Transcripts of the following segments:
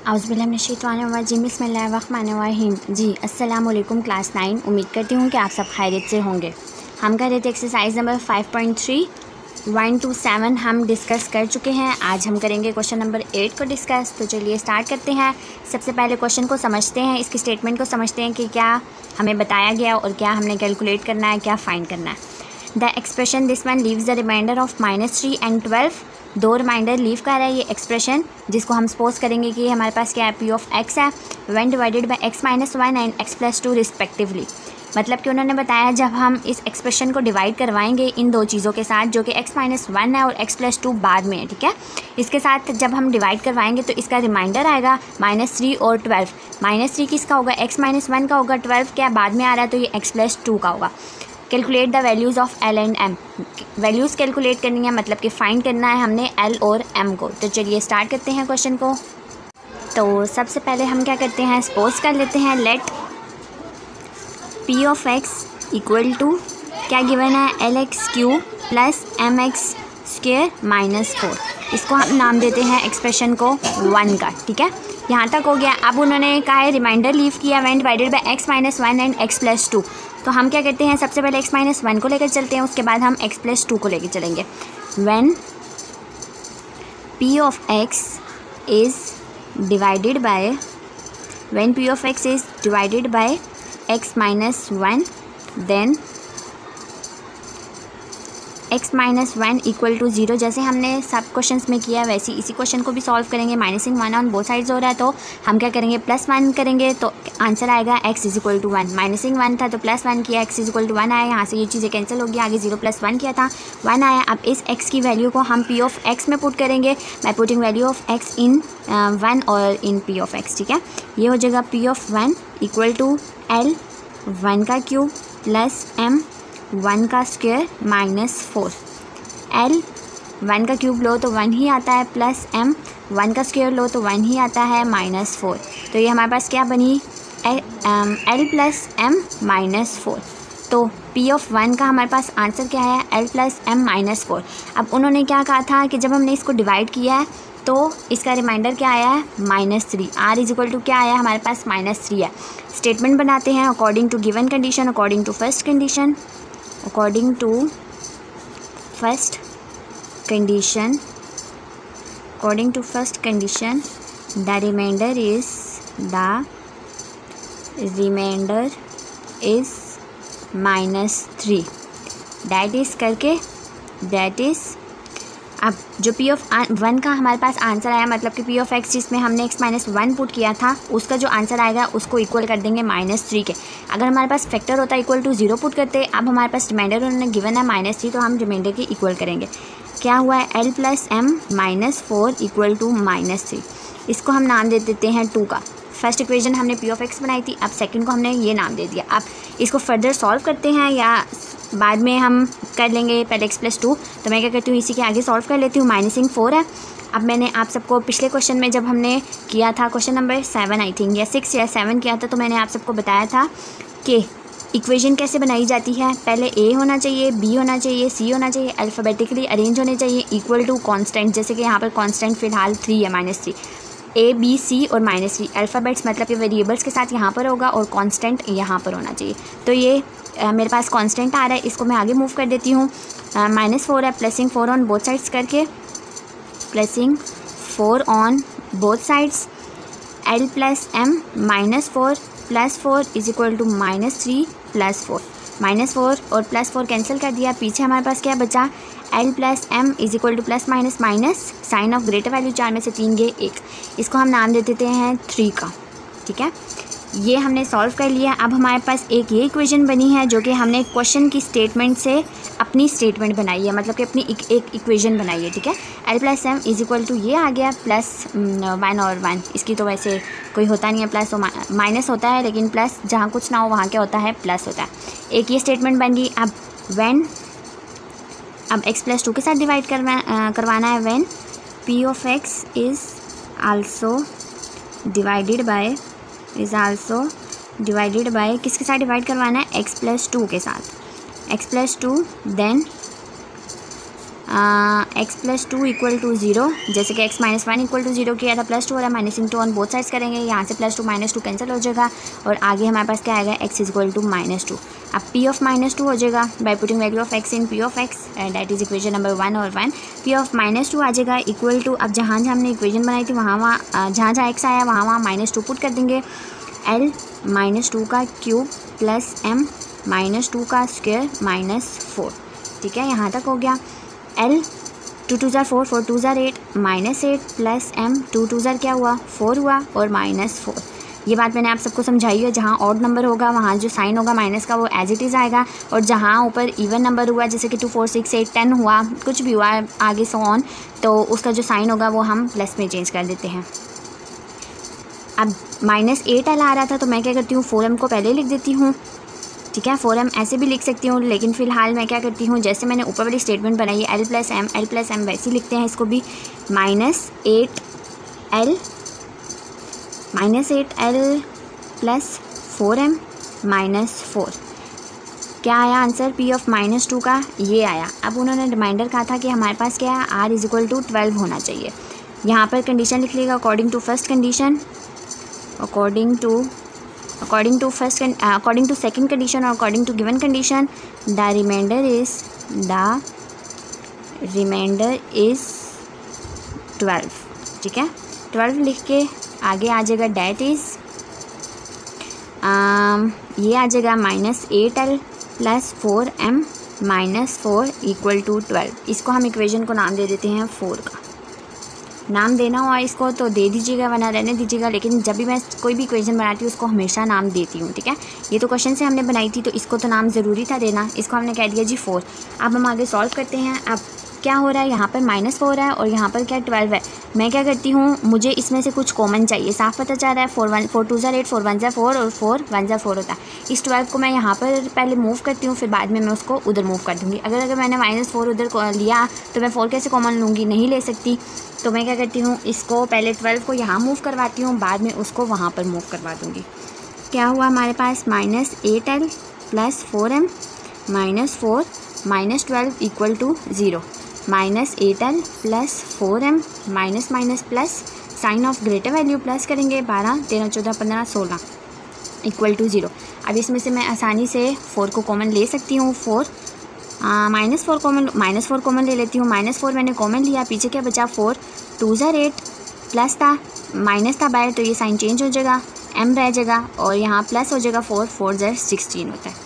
औज़ुबिल्लाहिमिनश्शैतानिर्रजीम बिस्मिल्लाहिर्रहमानिर्रहीम। जी अस्सलाम वालेकुम क्लास 9। उम्मीद करती हूँ कि आप सब खैरियत से होंगे। हम कर रहे थे एक्सरसाइज नंबर 5.3 1 to 7 हम डिस्कस कर चुके हैं। आज हम करेंगे क्वेश्चन नंबर 8 को डिस्कस। तो चलिए स्टार्ट करते हैं। सबसे पहले क्वेश्चन को समझते हैं, इसकी स्टेटमेंट को समझते हैं कि क्या हमें बताया गया और क्या हमने कैलकुलेट करना है, क्या फाइंड करना है। The expression this one leaves the remainder of -3 and 12। दो रिमाइंडर लीव कर रहा है ये एक्सप्रेशन, जिसको हम सपोज करेंगे कि हमारे पास क्या है, पी ऑफ एक्स है when divided by x-1 and x+2 respectively. मतलब कि उन्होंने बताया जब हम इस एक्सप्रेशन को डिवाइड करवाएंगे इन दो चीज़ों के साथ, जो कि x-1 है और x+2 बाद में है, ठीक है। इसके साथ जब हम डिवाइड करवाएंगे तो इसका रिमाइंडर आएगा -3 और 12। -3 किसका होगा, x-1 का होगा। 12 क्या बाद में आ रहा है तो ये x+2 का होगा। Calculate the values of L and M. Values calculate करनी है, मतलब कि फाइंड करना है हमने एल और एम को। तो चलिए स्टार्ट करते हैं क्वेश्चन को। तो सबसे पहले हम क्या करते हैं, सपोज कर लेते हैं let P of x equal to क्या गिवन है, LX³ प्लस MX² -4। इसको हम नाम देते हैं एक्सप्रेशन को 1 का, ठीक है। यहाँ तक हो गया। अब उन्होंने कहा है रिमाइंडर लीव किया when divided by x-1 and x+2। तो हम क्या करते हैं, सबसे पहले x-1 को लेकर चलते हैं, उसके बाद हम x+2 को लेकर चलेंगे। When p of x is divided by x-1 then x-1 equal to 0। जैसे हमने सब क्वेश्चंस में किया वैसे इसी क्वेश्चन को भी सॉल्व करेंगे। -1 ऑन बोथ साइड्स हो रहा है तो हम क्या करेंगे, +1 करेंगे तो आंसर आएगा x = 1। -1 था तो +1 किया, x = 1 आया। यहाँ से ये चीज़ें कैंसिल होगी, आगे 0 + 1 किया था 1 आया। अब इस x की वैल्यू को हम p ऑफ x में पुट करेंगे bye putting value of x इन 1 और इन p ऑफ x, ठीक है। ये हो जाएगा p of 1 equal to l 1 का क्यूब प्लस m 1 का स्क्वायर -4। L 1 का क्यूब लो तो 1 ही आता है, प्लस m 1 का स्क्वायर लो तो 1 ही आता है -4। तो ये हमारे पास क्या बनी, L प्लस m -4। तो P ऑफ 1 का हमारे पास आंसर क्या है, L प्लस m -4। अब उन्होंने क्या कहा था कि जब हमने इसको डिवाइड किया है तो इसका रिमाइंडर क्या आया है, -3। R इक्वल टू क्या आया हमारे पास, -3 है। स्टेटमेंट बनाते हैं according to given condition, according to first condition, according to first condition the remainder is -3। that is अब जो P ऑफ 1 का हमारे पास आंसर आया, मतलब कि P ऑफ x जिसमें हमने x-1 पुट किया था उसका जो आंसर आएगा उसको इक्वल कर देंगे -3 के। अगर हमारे पास फैक्टर होता इक्वल टू 0 पुट करते। अब हमारे पास रिमाइंडर उन्होंने गिवन है -3 तो हम रिमाइंडर के इक्वल करेंगे। क्या हुआ है, L plus m -4 equal to -3। इसको हम नाम दे देते हैं 2 का। फर्स्ट इक्वेशन हमने P ऑफ x बनाई थी, अब सेकंड को हमने ये नाम दे दिया। अब इसको फर्दर सॉल्व करते हैं या बाद में हम कर लेंगे, पहले x+2। तो मैं क्या करती हूँ, इसी के आगे सॉल्व कर लेती हूँ। -4 है। अब मैंने आप सबको पिछले क्वेश्चन में जब हमने किया था क्वेश्चन नंबर 7 आई थिंक, या 6 या 7 किया था, तो मैंने आप सबको बताया था कि इक्वेशन कैसे बनाई जाती है। पहले A होना चाहिए, B होना चाहिए, C होना चाहिए, अल्फ़ाबेटिकली अरेंज होने चाहिए, इक्वल टू कांस्टेंट। जैसे कि यहाँ पर कांस्टेंट फ़िलहाल 3 है, -3। A B C और -3 अल्फ़ाबेट्स, मतलब कि वेरिएबल्स के साथ यहाँ पर होगा और कांस्टेंट यहाँ पर होना चाहिए। तो ये मेरे पास कांस्टेंट आ रहा है, इसको मैं आगे मूव कर देती हूँ। -4 है, प्लसिंग 4 ऑन बोथ साइड्स करके, plusing 4 on both sides. L plus m -4 plus 4 is equal to -3 plus 4। -4 और +4 कैंसिल कर दिया, पीछे हमारे पास क्या बचा, L plus m is equal to plus minus sign of greater value 4 में से 3 गए 1। इसको हम नाम दे देते हैं 3 का, ठीक है। ये हमने सॉल्व कर लिया। अब हमारे पास एक ये इक्वेशन बनी है जो कि हमने क्वेश्चन की स्टेटमेंट से अपनी स्टेटमेंट बनाई है, मतलब कि अपनी एक इक्वेशन बनाई है, ठीक है। L plus m is equal to ये आ गया +1 और 1। इसकी तो वैसे कोई होता नहीं है, प्लस तो माइनस होता है, लेकिन प्लस जहाँ कुछ ना हो वहाँ क्या होता है, प्लस होता है। एक ये स्टेटमेंट बन गई। अब अब x+2 के साथ डिवाइड करवाना है। When P of x is also divided by किसके साथ डिवाइड करवाना है, x+2 के साथ। x+2 then x plus 2 equal to 0, जैसे कि एक्स माइनस 1 इक्वल टू 0 किया था, प्लस 2 हो रहा है, minus into on both sides करेंगे, यहाँ से प्लस 2 माइनस 2 कैंसिल हो जाएगा और आगे हमारे पास क्या आएगा, एक्स इक्वल टू -2। अब पी ऑफ -2 हो जाएगा bye putting value of x in P of x, that is equation number 1 और 1। पी ऑफ -2 आ जाएगा इक्वल टू, अब जहाँ जहाँ हमने इक्वेशन बनाई थी वहाँ जहाँ एक्स आया वहाँ -2 पुट कर देंगे, एल -2 का क्यूब प्लस एम -2 का स्क्वायर -4। ठीक है, यहाँ तक हो गया। एल 2 2 ज़ार 4, 4 2 ज़ार 8, -8 प्लस एम 2 2 ज़ार क्या हुआ, 4 हुआ और -4। ये बात मैंने आप सबको समझाई है, जहाँ ऑड नंबर होगा वहाँ जो साइन होगा माइनस का वो एज इट इज़ आएगा, और जहाँ ऊपर इवन नंबर हुआ जैसे कि 2 4 6 8 10 हुआ, कुछ भी हुआ आगे सो ऑन, तो उसका जो साइन होगा वो हम प्लस में चेंज कर देते हैं। अब -8l आ रहा था तो मैं क्या करती हूँ, 4m को पहले लिख देती हूँ। ठीक है, 4m ऐसे भी लिख सकती हूँ, लेकिन फ़िलहाल मैं क्या करती हूँ, जैसे मैंने ऊपर वाली स्टेटमेंट बनाई है l प्लस m वैसे ही लिखते हैं इसको भी, -8l प्लस 4m -4। क्या आया आंसर पी ऑफ -2 का, ये आया। अब उन्होंने रिमाइंडर कहा था कि हमारे पास क्या है, r इज इक्वल टू 12 होना चाहिए। यहाँ पर कंडीशन लिख लेगा according to first condition, according to second condition और according to given condition, the remainder is 12। ठीक है, 12 लिख के आगे आ जाएगा डेट इज़, ये आ जाएगा -8l plus 4m -4 equal to 12। इसको हम इक्वेशन को नाम दे देते हैं 4 का। नाम देना हुआ इसको तो दे दीजिएगा वरना रहने दीजिएगा, लेकिन जब भी मैं कोई भी इक्वेशन बनाती हूँ उसको हमेशा नाम देती हूँ। ठीक है, ये तो क्वेश्चन से हमने बनाई थी तो इसको तो नाम ज़रूरी था देना, इसको हमने कह दिया जी 4। अब हम आगे सॉल्व करते हैं। अब क्या हो रहा है, यहाँ पर -4 है और यहाँ पर क्या 12 है। मैं क्या करती हूँ, मुझे इसमें से कुछ कॉमन चाहिए, साफ पता चल रहा है 4 2 ज़ार 8, 4 1 ज़ार 4 और 4 1 ज़ार 4 होता है। इस 12 को मैं यहाँ पर पहले मूव करती हूँ, फिर बाद में मैं उसको उधर मूव कर दूँगी। अगर मैंने -4 उधर लिया तो मैं 4 कैसे कॉमन लूँगी, नहीं ले सकती। तो मैं क्या करती हूँ, इसको पहले 12 को यहाँ मूव करवाती हूँ, बाद में उसको वहाँ पर मूव करवा दूँगी। क्या हुआ हमारे पास, -8l plus 4m -4 -12 equal to 0, -8l plus 4m minus plus sign of greater value plus करेंगे 12 13 14 15 16 इक्वल टू 0। अब इसमें से मैं आसानी से 4 को कॉमन ले सकती हूँ, -4 कॉमन ले लेती हूँ। -4 मैंने कॉमन लिया, पीछे क्या बचा 4 2 ज़ार 8 प्लस था माइनस था बाय, तो ये साइन चेंज हो जाएगा, m रह जाएगा और यहाँ प्लस हो जाएगा 4 4 ज़ार 16 होता है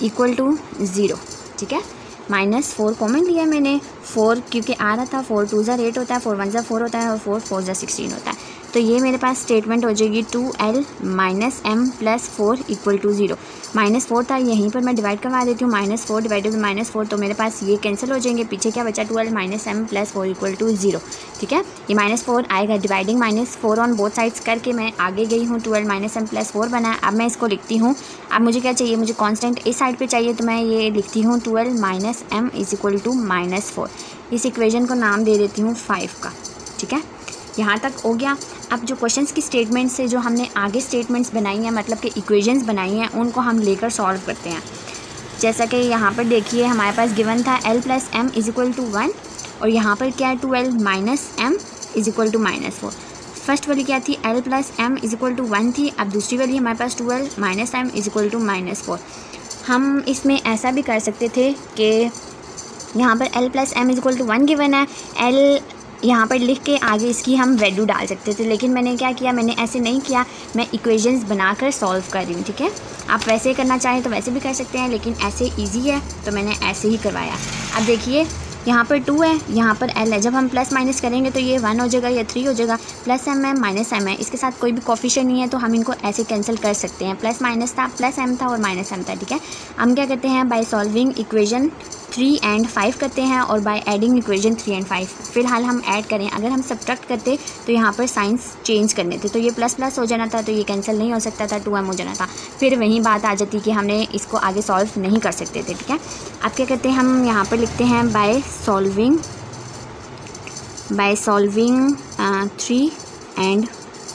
इक्वल टू 0। ठीक है, -4 कॉमन लिया मैंने, 4 क्योंकि आ रहा था, 4 2 ज़ार 8 होता है, 4 1 ज़ार 4 होता है और 4 4 ज़ार 16 होता है। तो ये मेरे पास स्टेटमेंट हो जाएगी 2l -m plus 4 equal to 0। -4 था, यहीं पर मैं डिवाइड करवा देती हूँ, -4 डिवाइडेड बाई -4, तो मेरे पास ये कैंसिल हो जाएंगे, पीछे क्या बचा 2l -m plus 4 equal to 0। ठीक है, ये -4 आएगा, डिवाइडिंग -4 ऑन बोथ साइड्स करके मैं आगे गई हूँ, 2l -m प्लस 4 बना। अब मैं इसको लिखती हूँ, अब मुझे क्या चाहिए, मुझे कॉन्स्टेंट इस साइड पर चाहिए, तो मैं ये लिखती हूँ 2l -m is equal to -4। इस इक्वेशन को नाम दे देती हूँ 5 का। ठीक है, यहाँ तक हो गया। अब जो क्वेश्चंस की स्टेटमेंट से जो हमने आगे स्टेटमेंट्स बनाई हैं, मतलब कि इक्वेशंस बनाई हैं, उनको हम लेकर सॉल्व करते हैं। जैसा कि यहाँ पर देखिए हमारे पास गिवन था l plus m is equal to 1 और यहाँ पर क्या है 2l minus m is equal to -4। First वाली क्या थी, l plus m is equal to 1 थी। अब दूसरी वाली हमारे पास 2l minus m is equal to -4। हम इसमें ऐसा भी कर सकते थे कि यहाँ पर l plus m is equal to 1 given है, l यहाँ पर लिख के आगे इसकी हम वैल्यू डाल सकते थे, लेकिन मैंने क्या किया, मैंने ऐसे नहीं किया, मैं इक्वेशंस बनाकर सॉल्व कर रही हूँ। ठीक है, आप वैसे करना चाहें तो वैसे भी कर सकते हैं, लेकिन ऐसे इजी है तो मैंने ऐसे ही करवाया। अब देखिए यहाँ पर 2 है, यहाँ पर l है, जब हम प्लस माइनस करेंगे तो ये 1 हो जाएगा या 3 हो जाएगा, प्लस m है माइनस m है, इसके साथ कोई भी कोफिशिएंट नहीं है तो हम इनको ऐसे कैंसिल कर सकते हैं। प्लस माइनस था, प्लस m था और माइनस m था। ठीक है, हम क्या करते हैं, बाय सॉल्विंग इक्वेशन 3 and 5 करते हैं और बाय एडिंग इक्वेशन 3 and 5। फ़िलहाल हम ऐड करें, अगर हम सब्ट्रैक्ट करते तो यहाँ पर साइंस चेंज करने थे, तो ये प्लस प्लस हो जाना था, तो ये कैंसिल नहीं हो सकता था, 2m हो जाना था, फिर वही बात आ जाती कि हमने इसको आगे सॉल्व नहीं कर सकते थे। ठीक है, अब क्या करते हैं, हम यहाँ पर लिखते हैं बाय सॉल्विंग 3 and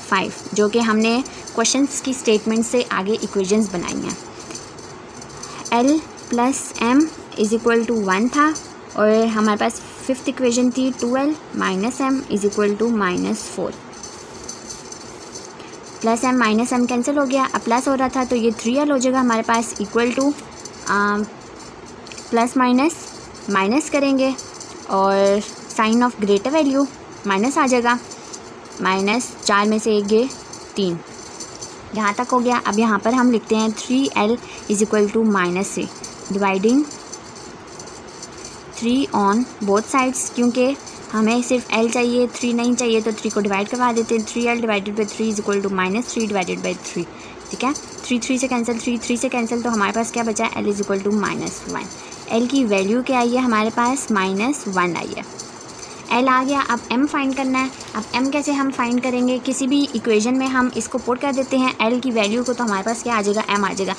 5, जो कि हमने क्वेश्चंस की स्टेटमेंट से आगे इक्वेशंस बनाई हैं। l plus m is equal to 1 था और हमारे पास फिफ्थ इक्वेशन थी 2l minus m is equal to -4, plus m minus m cancel हो गया, अब प्लस हो रहा था तो ये 3l हो जाएगा हमारे पास, equal to plus minus minus करेंगे और sign of greater value minus आ जाएगा, माइनस 4 में से 1 गए 3, यहाँ तक हो गया। अब यहाँ पर हम लिखते हैं 3l is equal to -3, dividing 3 on both sides, क्योंकि हमें सिर्फ l चाहिए 3 नहीं चाहिए, तो 3 को डिवाइड करवा देते हैं। 3l divided by 3 is equal to -3 divided by 3, ठीक है। 3 से कैंसिल, 3 से कैंसिल, तो हमारे पास क्या बचा, l is equal to -1। l की वैल्यू क्या आई है हमारे पास, -1 आई है। l आ गया, अब m फाइंड करना है। अब m कैसे हम फाइंड करेंगे, किसी भी इक्वेशन में हम इसको पुट कर देते हैं l की वैल्यू को, तो हमारे पास क्या आ जाएगा, m आ जाएगा।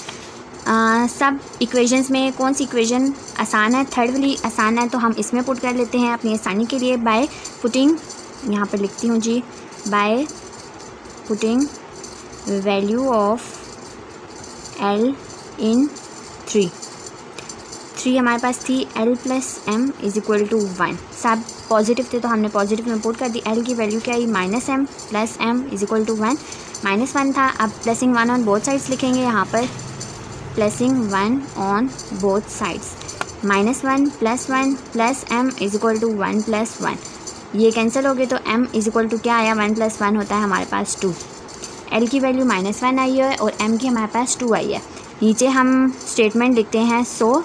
सब इक्वेशंस में कौन सी इक्वेशन आसान है, थर्ड वाली आसान है, तो हम इसमें पुट कर लेते हैं अपनी आसानी के लिए, बाय पुटिंग, यहाँ पर लिखती हूँ जी, by putting value of l in 3 हमारे पास थी, l plus m is equal to 1, सब पॉजिटिव थे तो हमने पॉजिटिव में पुट कर दी। l की वैल्यू क्या आई, -m plus m is equal to 1, -1 था। अब प्लसिंग 1 ऑन बोथ साइड्स लिखेंगे, यहाँ पर plussing 1 on both sides, -1 plus 1 plus m is equal to 1 plus 1, ये कैंसिल हो गए तो m इज इक्वल टू क्या आया, 1 प्लस 1 होता है हमारे पास 2। l की वैल्यू -1 आई है और m की हमारे पास 2 आई है। नीचे हम स्टेटमेंट लिखते हैं, so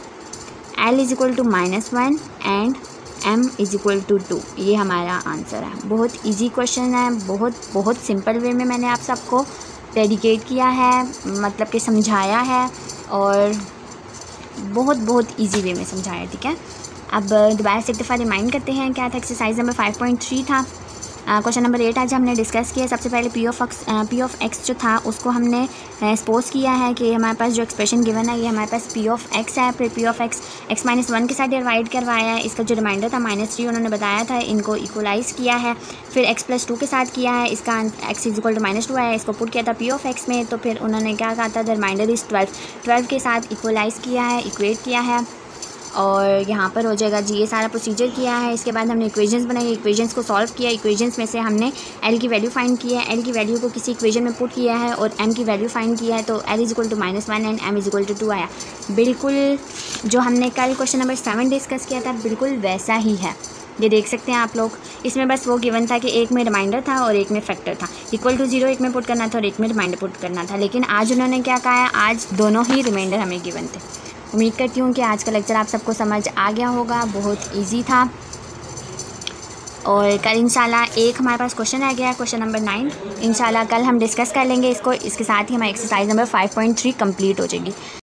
l is equal to -1 and m is equal to 2, ये हमारा आंसर है। बहुत इजी क्वेश्चन है, बहुत सिंपल वे में मैंने आप सबको डेडिकेट किया है, मतलब कि समझाया है, और बहुत इजी वे में समझाया, ठीक है। अब दोबारा से एक दफ़ा रिमाइंड करते हैं क्या था, एक्सरसाइज नंबर 5.3 था। क्वेश्चन नंबर 8 आज हमने डिस्कस किया। सबसे पहले p ऑफ x जो था उसको हमने सपोज किया है कि हमारे पास जो एक्सप्रेशन गिवन है ये हमारे पास p ऑफ x है, फिर p ऑफ x -1 के साथ डिवाइड करवाया है, इसका जो रिमाइंडर था -3 उन्होंने बताया था, इनको इक्वलाइज किया है, फिर x + 2 के साथ किया है, इसका x इज इक्वल टू -2 आया, इसको पुट किया था p ऑफ x में, तो फिर उन्होंने क्या कहा था, द रिमाइंडर इज़ 12 के साथ इक्वलाइज किया है, इक्वेट किया है, और यहाँ पर हो जाएगा जी, ये सारा प्रोसीजर किया है। इसके बाद हमने इक्वेशंस बनाई, इक्वेशंस को सॉल्व किया, इक्वेशंस में से हमने l की वैल्यू फाइंड की है, l की वैल्यू को किसी इक्वेशन में पुट किया है और m की वैल्यू फाइंड किया है, तो l is equal to -1 and m is equal to 2 आया। बिल्कुल जो हमने कल क्वेश्चन नंबर 7 डिस्कस किया था बिल्कुल वैसा ही है, ये देख सकते हैं आप लोग। इसमें बस वो गिवन था कि एक में रिमाइंडर था और एक में फैक्टर था, इक्वल टू 0 एक में पुट करना था और एक में रिमाइंडर पुट करना था, लेकिन आज उन्होंने क्या कहा है, आज दोनों ही रिमाइंडर हमें गिवन थे। उम्मीद करती हूँ कि आज का लेक्चर आप सबको समझ आ गया होगा, बहुत इजी था। और कल इंशाल्लाह एक हमारे पास क्वेश्चन रह गया है, क्वेश्चन नंबर 9, इंशाल्लाह कल हम डिस्कस कर लेंगे इसको, इसके साथ ही हमारी एक्सरसाइज नंबर 5.3 कंप्लीट हो जाएगी।